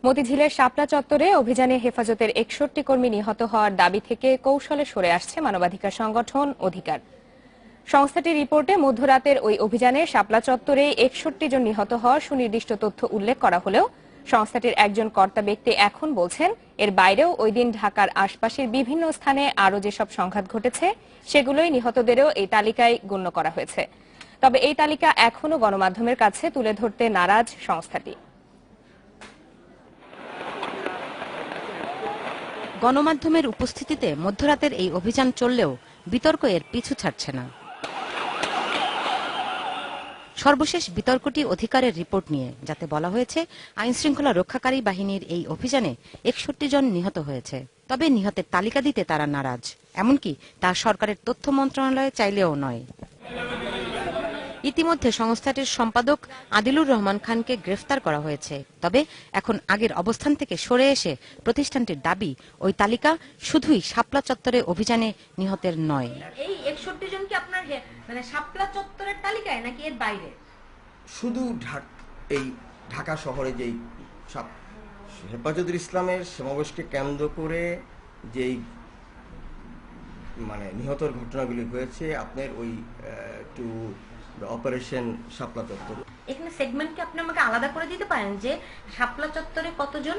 মতিঝিলের শাপলা চত্বরে অভিযানে হেফাজতের ৬১ কর্মী নিহত হওয়ার দাবি থেকে কৌশলে সরে আসছে মানবাধিকার সংগঠন অধিকার। সংস্থাটির রিপোর্টে মধ্যরাতের ওই অভিযানে শাপলা চত্বরে ৬১ জন নিহত হওয়ার সুনির্দিষ্ট তথ্য উল্লেখ করা হলেও সংস্থাটির একজন কর্তা ব্যক্তি এখন বলছেন এর বাইরেও ওই দিন ঢাকার আশপাশের বিভিন্ন স্থানে আরও যেসব সংঘাত ঘটেছে সেগুলোই নিহতদেরও এই তালিকায় গণ্য করা হয়েছে। তবে এই তালিকা এখনো গণমাধ্যমের কাছে তুলে ধরতে নারাজ সংস্থাটি। গণমাধ্যমের উপস্থিতিতে মধ্যরাতের এই অভিযান চললেও বিতর্ক এর পিছু ছাড়ছে না। সর্বশেষ বিতর্কটি অধিকারের রিপোর্ট নিয়ে, যাতে বলা হয়েছে আইনশৃঙ্খলা রক্ষাকারী বাহিনীর এই অভিযানে ৬১ জন নিহত হয়েছে। তবে নিহতের তালিকা দিতে তারা নারাজ, এমনকি তা সরকারের তথ্য মন্ত্রণালয় চাইলেও নয়। ইতিমধ্যে সংস্থাটির সম্পাদক আদিলুর রহমান খানকে গ্রেফতার করা হয়েছে। তবে এখন আগের অবস্থান থেকে সরে এসে প্রতিষ্ঠানটির দাবি ওই তালিকা শুধুই শাপলা চত্বরে অভিযানে নিহতের নয়। এই ৬১ জন কি আপনার মানে শাপলা চত্বরের তালিকায় নাকি এর বাইরে? শুধু এই ঢাকা শহরে যেই হেফাজতুল ইসলামের সমাবেশকে কেন্দ্র করে যেই মানে নিহতের ঘটনাগুলি হয়েছে আপনার ওই অপারেশন শাপলা চত্বর। এখানে সেগমেন্ট কি আপনি আমাকে আলাদা করে দিতে পারেন যে শাপলা চত্বরে কতজন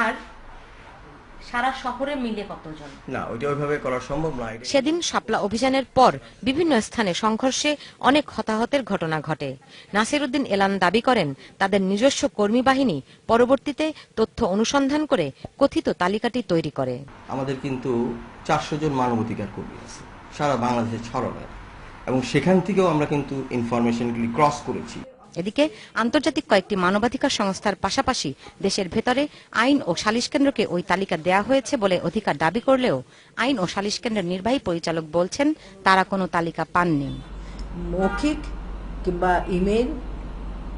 আর সারা শহরে মিলে কতজন? না, ওইটা ওইভাবে করা সম্ভব নয়। সেদিন শাপলা অভিযানের পর বিভিন্ন স্থানে সংঘর্ষে অনেক হতাহতের ঘটনা ঘটে। নাসিরউদ্দিন এলান দাবি করেন তাদের নিজস্ব কর্মী বাহিনী পরবর্তীতে তথ্য অনুসন্ধান করে কথিত তালিকাটি তৈরি করে। আমাদের কিন্তু ৪০০ জন মানবাধিকার কর্মী আছে সারা বাংলাদেশে ছড়ানো, এবং সেখান থেকেও আমরা কিন্তু ইনফরমেশনগুলি ক্রস করেছি। এদিকে আন্তর্জাতিক কয়েকটি মানবাধিকার সংস্থার পাশাপাশি দেশের ভেতরে আইন ও সালিশ কেন্দ্রকে ওই তালিকা দেয়া হয়েছে বলে অধিকার দাবি করলেও আইন ও সালিশ কেন্দ্রের নির্বাহী পরিচালক বলছেন তারা কোনো তালিকা পাননি। মৌখিক কিংবা ইমেল,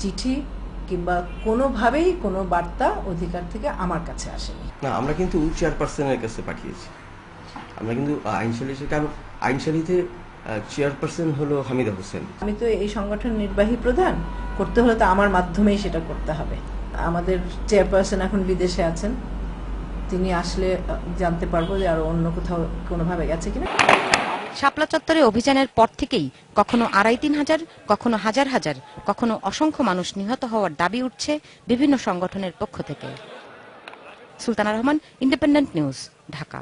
চিঠি কিংবা কোনোভাবেই কোনো বার্তা অধিকার থেকে আমার কাছে আসেনি। না, আমরা কিন্তু চেয়ারপারসনের কাছে পাঠিয়েছি। আমরা কিন্তু আইনশালীতে চেয়ারপারসন হলো হামিদা হোসেন। আমি তো এই সংগঠন নির্বাহী প্রধান, করতে হলে তো আমার মাধ্যমেই সেটা করতে হবে। আমাদের চেয়ারপারসন এখন বিদেশে আছেন, তিনি আসলে জানতে পারবো যে আরো অন্য কোথাও কোনোভাবে গেছে কিনা। শাপলা চত্বরে অভিযানের পর থেকেই কখনো ২,৫০০ হাজার, কখনো হাজার হাজার, কখনো অসংখ্য মানুষ নিহত হওয়ার দাবি উঠছে বিভিন্ন সংগঠনের পক্ষ থেকে। Sultana Rahman, independent news, Dhaka.